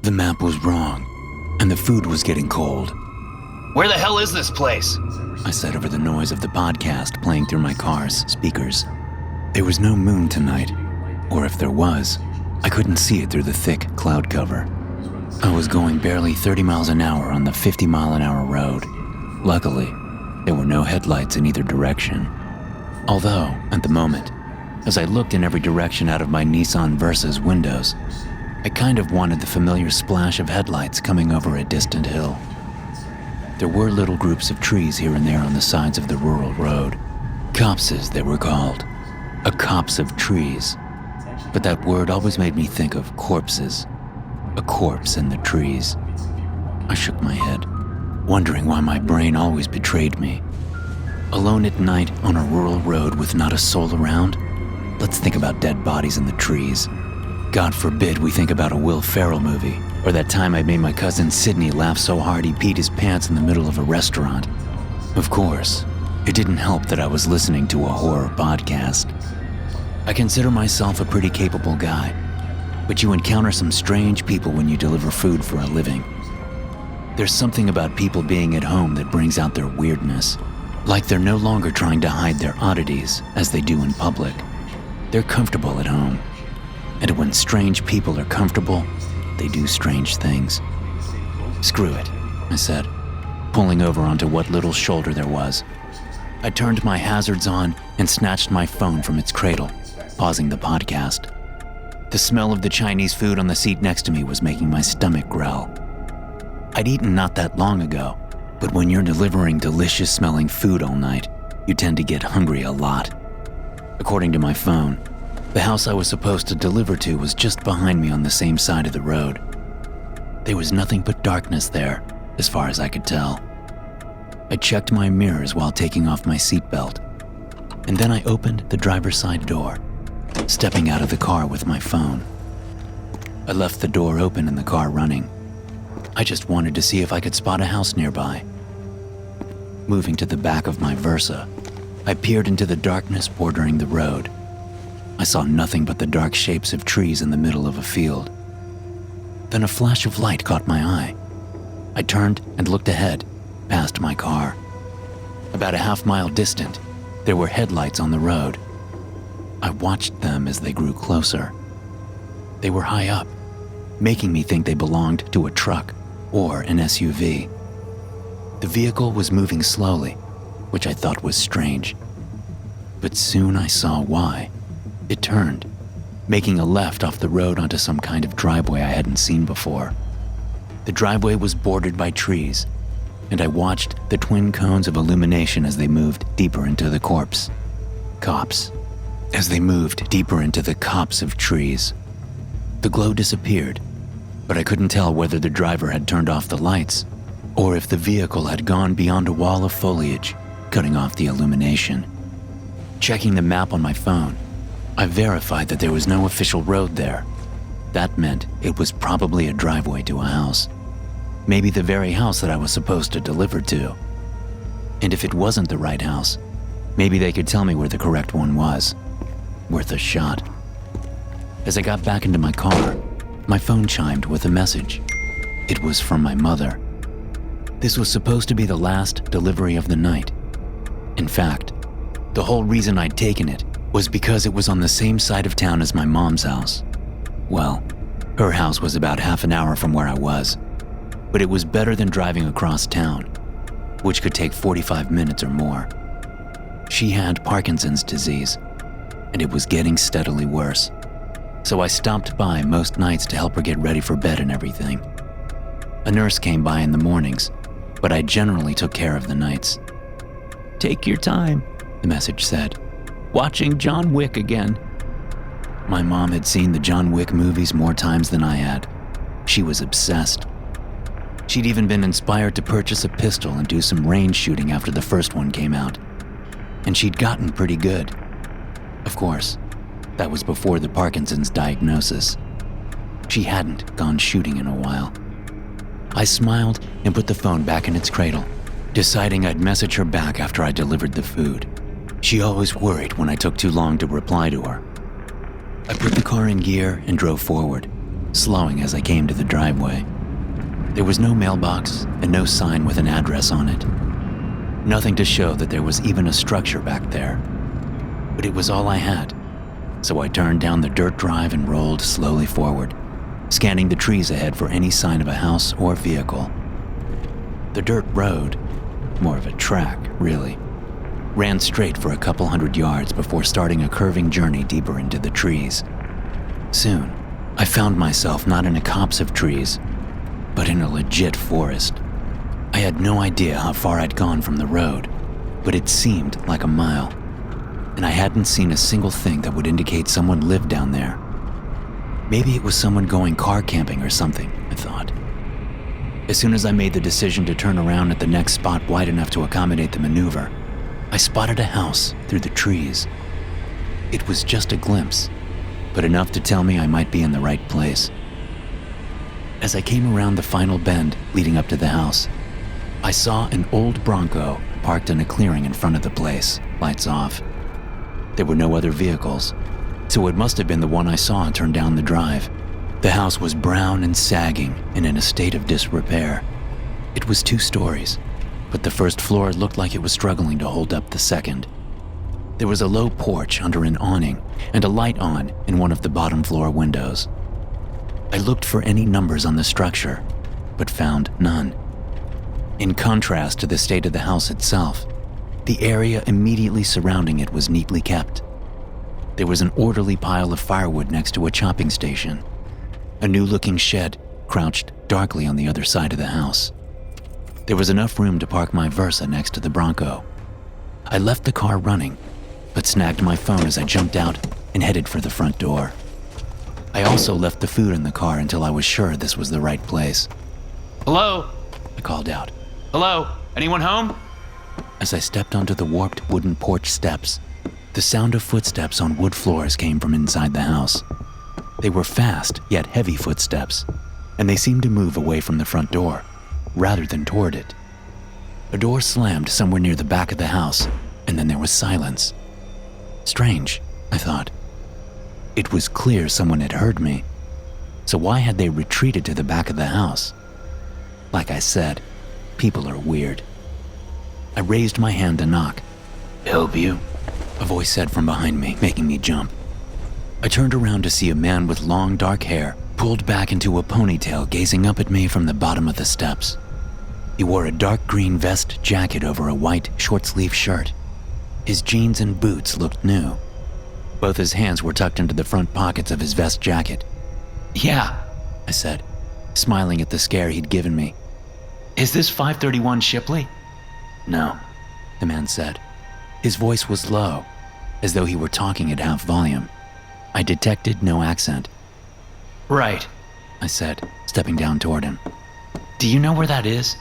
The map was wrong, and the food was getting cold. Where the hell is this place? I said over the noise of the podcast playing through my car's speakers. There was no moon tonight, or if there was, I couldn't see it through the thick cloud cover. I was going barely 30 miles an hour on the 50-mile-an-hour road. Luckily, there were no headlights in either direction. Although, at the moment, as I looked in every direction out of my Nissan Versa's windows, I kind of wanted the familiar splash of headlights coming over a distant hill. There were little groups of trees here and there on the sides of the rural road. Copses, they were called. A copse of trees. But that word always made me think of corpses. A corpse in the trees. I shook my head, wondering why my brain always betrayed me. Alone at night on a rural road with not a soul around? Let's think about dead bodies in the trees. God forbid we think about a Will Ferrell movie, or that time I made my cousin Sidney laugh so hard he peed his pants in the middle of a restaurant. Of course, it didn't help that I was listening to a horror podcast. I consider myself a pretty capable guy, but you encounter some strange people when you deliver food for a living. There's something about people being at home that brings out their weirdness, like they're no longer trying to hide their oddities as they do in public. They're comfortable at home. And when strange people are comfortable, they do strange things. Screw it, I said, pulling over onto what little shoulder there was. I turned my hazards on and snatched my phone from its cradle, pausing the podcast. The smell of the Chinese food on the seat next to me was making my stomach growl. I'd eaten not that long ago, but when you're delivering delicious-smelling food all night, you tend to get hungry a lot. According to my phone, the house I was supposed to deliver to was just behind me on the same side of the road. There was nothing but darkness there, as far as I could tell. I checked my mirrors while taking off my seatbelt, and then I opened the driver's side door, stepping out of the car with my phone. I left the door open and the car running. I just wanted to see if I could spot a house nearby. Moving to the back of my Versa, I peered into the darkness bordering the road. I saw nothing but the dark shapes of trees in the middle of a field. Then a flash of light caught my eye. I turned and looked ahead, past my car. About a half-mile distant, there were headlights on the road. I watched them as they grew closer. They were high up, making me think they belonged to a truck or an SUV. The vehicle was moving slowly, which I thought was strange. But soon I saw why. It turned, making a left off the road onto some kind of driveway I hadn't seen before. The driveway was bordered by trees, and I watched the twin cones of illumination as they moved deeper into the copse. As they moved deeper into the copse of trees. The glow disappeared, but I couldn't tell whether the driver had turned off the lights or if the vehicle had gone beyond a wall of foliage, cutting off the illumination. Checking the map on my phone, I verified that there was no official road there. That meant it was probably a driveway to a house. Maybe the very house that I was supposed to deliver to. And if it wasn't the right house, maybe they could tell me where the correct one was. Worth a shot. As I got back into my car, my phone chimed with a message. It was from my mother. This was supposed to be the last delivery of the night. In fact, the whole reason I'd taken it was because it was on the same side of town as my mom's house. Well, her house was about half an hour from where I was, but it was better than driving across town, which could take 45 minutes or more. She had Parkinson's disease, and it was getting steadily worse, so I stopped by most nights to help her get ready for bed and everything. A nurse came by in the mornings, but I generally took care of the nights. "Take your time," the message said. "Watching John Wick again." My mom had seen the John Wick movies more times than I had. She was obsessed. She'd even been inspired to purchase a pistol and do some range shooting after the first one came out. And she'd gotten pretty good. Of course, that was before the Parkinson's diagnosis. She hadn't gone shooting in a while. I smiled and put the phone back in its cradle, deciding I'd message her back after I delivered the food. She always worried when I took too long to reply to her. I put the car in gear and drove forward, slowing as I came to the driveway. There was no mailbox and no sign with an address on it. Nothing to show that there was even a structure back there. But it was all I had, so I turned down the dirt drive and rolled slowly forward, scanning the trees ahead for any sign of a house or vehicle. The dirt road, more of a track, really, ran straight for a couple hundred yards before starting a curving journey deeper into the trees. Soon, I found myself not in a copse of trees, but in a legit forest. I had no idea how far I'd gone from the road, but it seemed like a mile, and I hadn't seen a single thing that would indicate someone lived down there. Maybe it was someone going car camping or something, I thought. As soon as I made the decision to turn around at the next spot wide enough to accommodate the maneuver, I spotted a house through the trees. It was just a glimpse, but enough to tell me I might be in the right place. As I came around the final bend leading up to the house, I saw an old Bronco parked in a clearing in front of the place, lights off. There were no other vehicles, so it must have been the one I saw turn down the drive. The house was brown and sagging and in a state of disrepair. It was 2 stories, but the first floor looked like it was struggling to hold up the second. There was a low porch under an awning and a light on in one of the bottom floor windows. I looked for any numbers on the structure, but found none. In contrast to the state of the house itself, the area immediately surrounding it was neatly kept. There was an orderly pile of firewood next to a chopping station. A new-looking shed crouched darkly on the other side of the house. There was enough room to park my Versa next to the Bronco. I left the car running, but snagged my phone as I jumped out and headed for the front door. I also left the food in the car until I was sure this was the right place. Hello? I called out. Hello? Anyone home? As I stepped onto the warped wooden porch steps, the sound of footsteps on wood floors came from inside the house. They were fast, yet heavy footsteps, and they seemed to move away from the front door, rather than toward it. A door slammed somewhere near the back of the house, and then there was silence. Strange, I thought. It was clear someone had heard me, so why had they retreated to the back of the house? Like I said, people are weird. I raised my hand to knock. Help you? A voice said from behind me, making me jump. I turned around to see a man with long dark hair pulled back into a ponytail gazing up at me from the bottom of the steps. He wore a dark green vest jacket over a white short-sleeve shirt. His jeans and boots looked new. Both his hands were tucked into the front pockets of his vest jacket. Yeah, I said, smiling at the scare he'd given me. Is this 531 Shipley? No, the man said. His voice was low, as though he were talking at half volume. I detected no accent. Right, I said, stepping down toward him. Do you know where that is?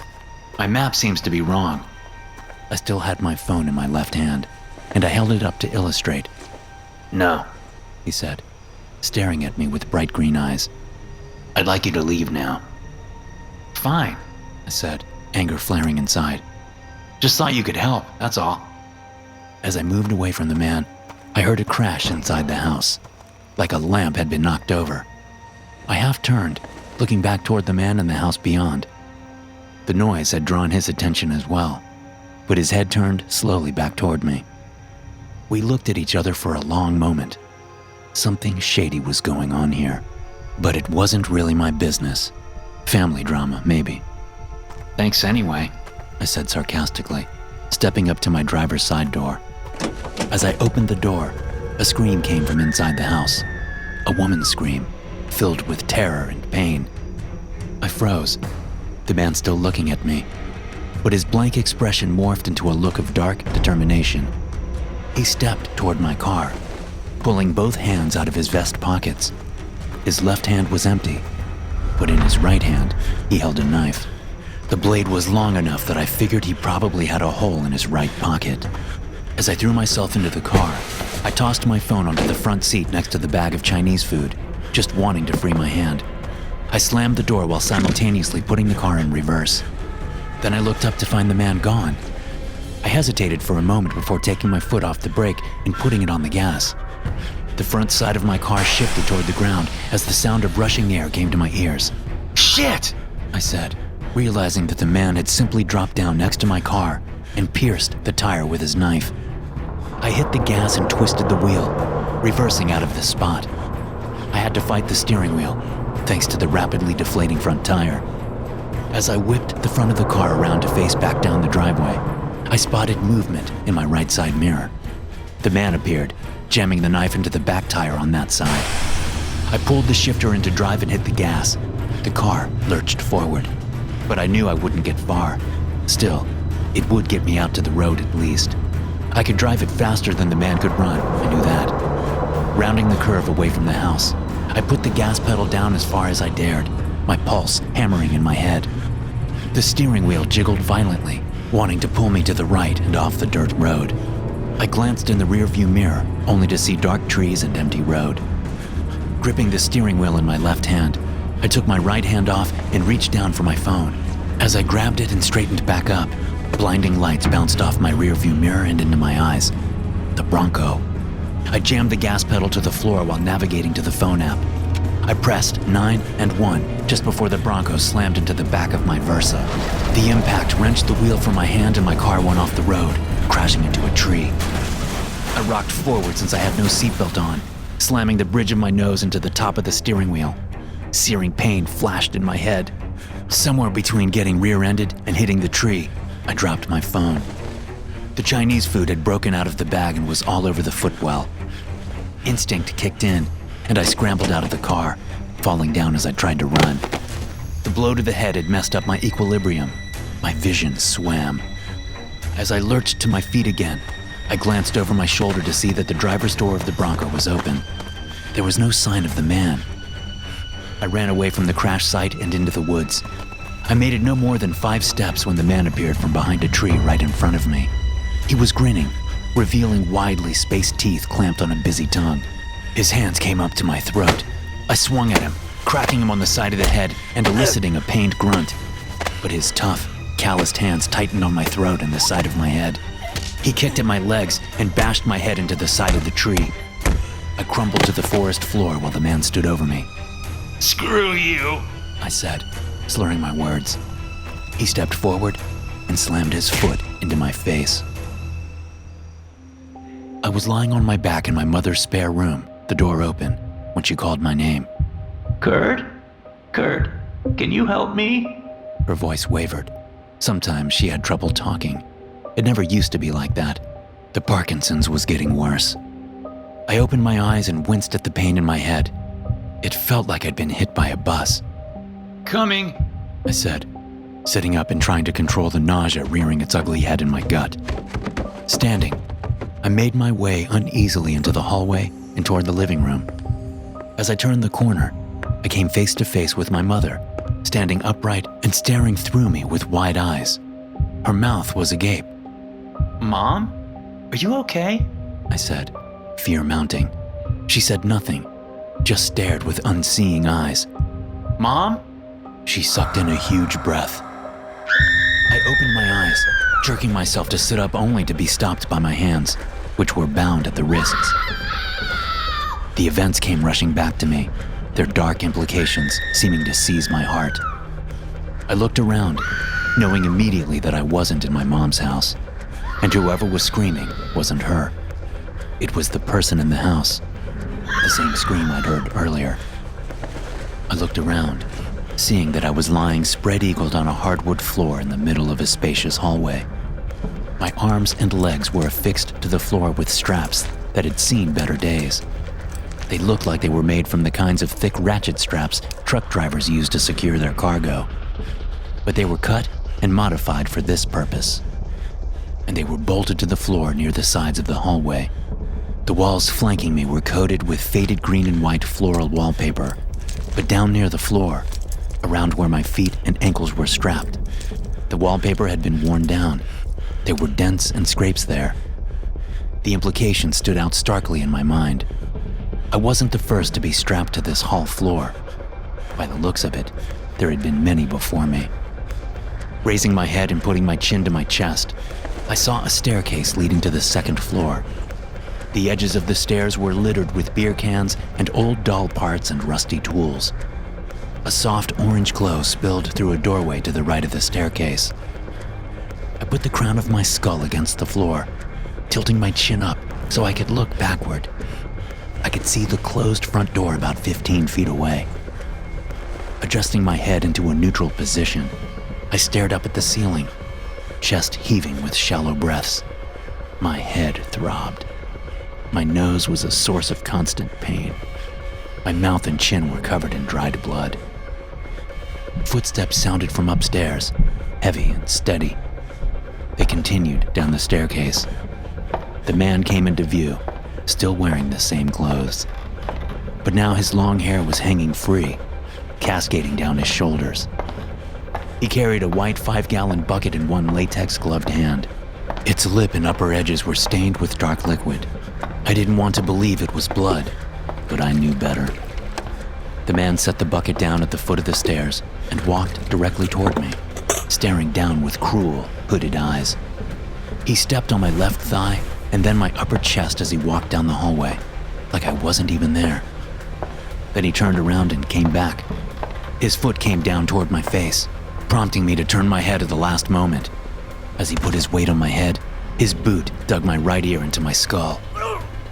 My map seems to be wrong. I still had my phone in my left hand, and I held it up to illustrate. No, he said, staring at me with bright green eyes. I'd like you to leave now. Fine, I said, anger flaring inside. Just thought you could help, that's all. As I moved away from the man, I heard a crash inside the house, like a lamp had been knocked over. I half turned, looking back toward the man in the house beyond. The noise had drawn his attention as well, but his head turned slowly back toward me. We looked at each other for a long moment. Something shady was going on here, but it wasn't really my business. Family drama, maybe. Thanks anyway, I said sarcastically, stepping up to my driver's side door. As I opened the door, a scream came from inside the house. A woman's scream, filled with terror and pain. I froze, the man still looking at me, but his blank expression morphed into a look of dark determination. He stepped toward my car, pulling both hands out of his vest pockets. His left hand was empty, but in his right hand, he held a knife. The blade was long enough that I figured he probably had a hole in his right pocket. As I threw myself into the car, I tossed my phone onto the front seat next to the bag of Chinese food, just wanting to free my hand. I slammed the door while simultaneously putting the car in reverse. Then I looked up to find the man gone. I hesitated for a moment before taking my foot off the brake and putting it on the gas. The front side of my car shifted toward the ground as the sound of rushing air came to my ears. Shit! I said, realizing that the man had simply dropped down next to my car and pierced the tire with his knife. I hit the gas and twisted the wheel, reversing out of the spot. I had to fight the steering wheel, thanks to the rapidly deflating front tire. As I whipped the front of the car around to face back down the driveway, I spotted movement in my right side mirror. The man appeared, jamming the knife into the back tire on that side. I pulled the shifter into drive and hit the gas. The car lurched forward, but I knew I wouldn't get far. Still, it would get me out to the road at least. I could drive it faster than the man could run, I knew that. Rounding the curve away from the house, I put the gas pedal down as far as I dared, my pulse hammering in my head. The steering wheel jiggled violently, wanting to pull me to the right and off the dirt road. I glanced in the rearview mirror, only to see dark trees and empty road. Gripping the steering wheel in my left hand, I took my right hand off and reached down for my phone. As I grabbed it and straightened back up, blinding lights bounced off my rearview mirror and into my eyes. The Bronco. I jammed the gas pedal to the floor while navigating to the phone app. I pressed 9 and 1 just before the Bronco slammed into the back of my Versa. The impact wrenched the wheel from my hand and my car went off the road, crashing into a tree. I rocked forward since I had no seatbelt on, slamming the bridge of my nose into the top of the steering wheel. Searing pain flashed in my head. Somewhere between getting rear-ended and hitting the tree, I dropped my phone. The Chinese food had broken out of the bag and was all over the footwell. Instinct kicked in, and I scrambled out of the car, falling down as I tried to run. The blow to the head had messed up my equilibrium. My vision swam. As I lurched to my feet again, I glanced over my shoulder to see that the driver's door of the Bronco was open. There was no sign of the man. I ran away from the crash site and into the woods. I made it no more than 5 steps when the man appeared from behind a tree right in front of me. He was grinning, revealing widely spaced teeth clamped on a busy tongue. His hands came up to my throat. I swung at him, cracking him on the side of the head and eliciting a pained grunt. But his tough, calloused hands tightened on my throat and the side of my head. He kicked at my legs and bashed my head into the side of the tree. I crumbled to the forest floor while the man stood over me. Screw you, I said, slurring my words. He stepped forward and slammed his foot into my face. I was lying on my back in my mother's spare room, the door open, when she called my name. Kurt? Kurt, can you help me? Her voice wavered. Sometimes she had trouble talking. It never used to be like that. The Parkinson's was getting worse. I opened my eyes and winced at the pain in my head. It felt like I'd been hit by a bus. Coming, I said, sitting up and trying to control the nausea rearing its ugly head in my gut. Standing, I made my way uneasily into the hallway and toward the living room. As I turned the corner, I came face to face with my mother, standing upright and staring through me with wide eyes. Her mouth was agape. Mom? Are you okay? I said, fear mounting. She said nothing, just stared with unseeing eyes. Mom? She sucked in a huge breath. I opened my eyes, jerking myself to sit up only to be stopped by my hands, which were bound at the wrists. The events came rushing back to me, their dark implications seeming to seize my heart. I looked around, knowing immediately that I wasn't in my mom's house, and whoever was screaming wasn't her. It was the person in the house, the same scream I'd heard earlier. I looked around, seeing that I was lying spread-eagled on a hardwood floor in the middle of a spacious hallway. My arms and legs were affixed to the floor with straps that had seen better days. They looked like they were made from the kinds of thick ratchet straps truck drivers use to secure their cargo. But they were cut and modified for this purpose. And they were bolted to the floor near the sides of the hallway. The walls flanking me were coated with faded green and white floral wallpaper. But down near the floor, around where my feet and ankles were strapped, the wallpaper had been worn down. There were dents and scrapes there. The implication stood out starkly in my mind. I wasn't the first to be strapped to this hall floor. By the looks of it, there had been many before me. Raising my head and putting my chin to my chest, I saw a staircase leading to the second floor. The edges of the stairs were littered with beer cans and old doll parts and rusty tools. A soft orange glow spilled through a doorway to the right of the staircase. I put the crown of my skull against the floor, tilting my chin up so I could look backward. I could see the closed front door about 15 feet away. Adjusting my head into a neutral position, I stared up at the ceiling, chest heaving with shallow breaths. My head throbbed. My nose was a source of constant pain. My mouth and chin were covered in dried blood. Footsteps sounded from upstairs, heavy and steady. They continued down the staircase. The man came into view, still wearing the same clothes. But now his long hair was hanging free, cascading down his shoulders. He carried a white 5-gallon bucket in one latex-gloved hand. Its lip and upper edges were stained with dark liquid. I didn't want to believe it was blood, but I knew better. The man set the bucket down at the foot of the stairs and walked directly toward me, staring down with cruel, hooded eyes. He stepped on my left thigh and then my upper chest as he walked down the hallway, like I wasn't even there. Then he turned around and came back. His foot came down toward my face, prompting me to turn my head at the last moment. As he put his weight on my head, his boot dug my right ear into my skull.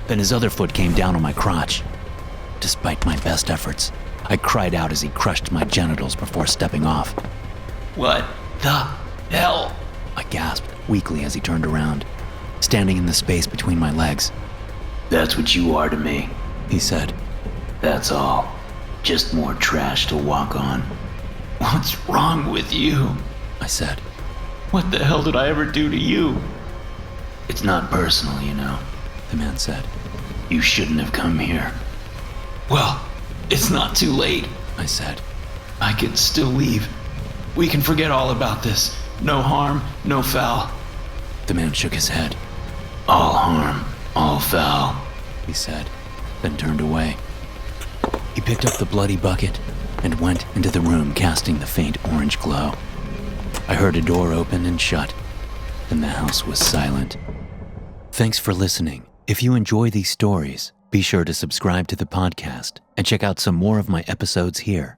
Then his other foot came down on my crotch. Despite my best efforts, I cried out as he crushed my genitals before stepping off. What the hell? I gasped weakly as he turned around, standing in the space between my legs. That's what you are to me, he said. That's all. Just more trash to walk on. What's wrong with you? I said. What the hell did I ever do to you? It's not personal, you know, the man said. You shouldn't have come here. Well, it's not too late, I said. I can still leave. We can forget all about this. No harm, no foul. The man shook his head. All harm, all foul, he said, then turned away. He picked up the bloody bucket and went into the room, casting the faint orange glow. I heard a door open and shut, and the house was silent. Thanks for listening. If you enjoy these stories, be sure to subscribe to the podcast and check out some more of my episodes here.